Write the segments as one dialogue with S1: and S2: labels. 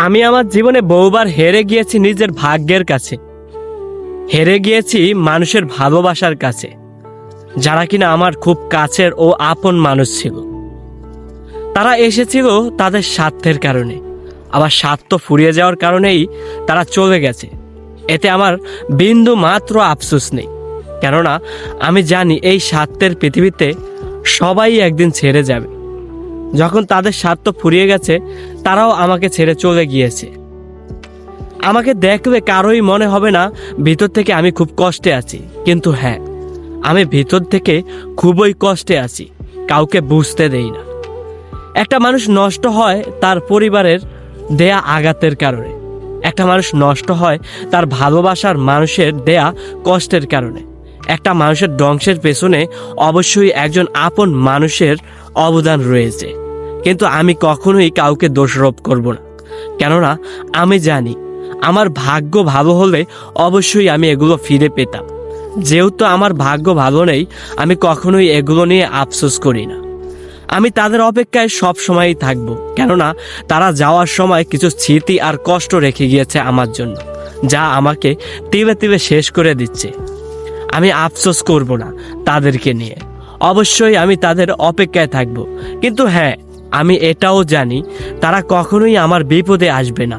S1: আমি আমার জীবনে বহুবার হেরে গিয়েছি নিজের ভাগ্যের কাছে, হেরে গিয়েছি মানুষের ভালোবাসার কাছে, যারা কিনা আমার খুব কাছের ও আপন মানুষ ছিল। তারা এসেছিল তাদের স্বার্থের কারণে, আবার স্বার্থ ফুরিয়ে যাওয়ার কারণেই তারা চলে গেছে। এতে আমার বিন্দু মাত্র আফসোস নেই, কেননা আমি জানি এই স্বার্থের পৃথিবীতে সবাই একদিন ছেড়ে যাবে। যখন তাদের স্বার্থ ফুরিয়ে গেছে, তারাও আমাকে ছেড়ে চলে গিয়েছে। আমাকে দেখলে কারোই মনে হবে না ভিতর থেকে আমি খুব কষ্টে আছি, কিন্তু হ্যাঁ, আমি ভিতর থেকে খুবই কষ্টে আছি, কাউকে বুঝতে দেই না। একটা মানুষ নষ্ট হয় তার পরিবারের দেয়া আঘাতের কারণে, একটা মানুষ নষ্ট হয় তার ভালোবাসার মানুষের দেয়া কষ্টের কারণে। একটা মানুষের ধ্বংসের পেছনে অবশ্যই একজন আপন মানুষের অবদান রয়েছে, কিন্তু আমি কখনোই কাউকে দোষারোপ করব না, কেননা আমি জানি আমার ভাগ্য ভালো হলে অবশ্যই আমি এগুলো ফিরে পেতাম। যেহেতু আমার ভাগ্য ভালো নেই, আমি কখনোই এগুলো নিয়ে আফসোস করি না। আমি তাদের অপেক্ষায় সব সময়ই থাকবো, কেননা তারা যাওয়ার সময় কিছু স্মৃতি আর কষ্ট রেখে গিয়েছে আমার জন্য, যা আমাকে তিলে তিলে শেষ করে দিচ্ছে। আমি আফসোস করব না তাদেরকে নিয়ে, অবশ্যই আমি তাদের অপেক্ষায় থাকব। কিন্তু হ্যাঁ, আমি এটাও জানি তারা কখনোই আমার বিপদে আসবে না,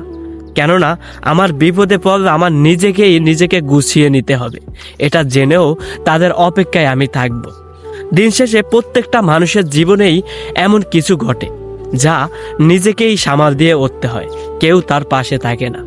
S1: কেননা আমার বিপদে পড়লে আমার নিজেকে গুছিয়ে নিতে হবে। এটা জেনেও তাদের অপেক্ষায় আমি থাকব। দিন শেষে প্রত্যেকটা মানুষের জীবনেই এমন কিছু ঘটে যা নিজেকেই সামাল দিয়ে উঠতে হয়, কেউ তার পাশে থাকে না।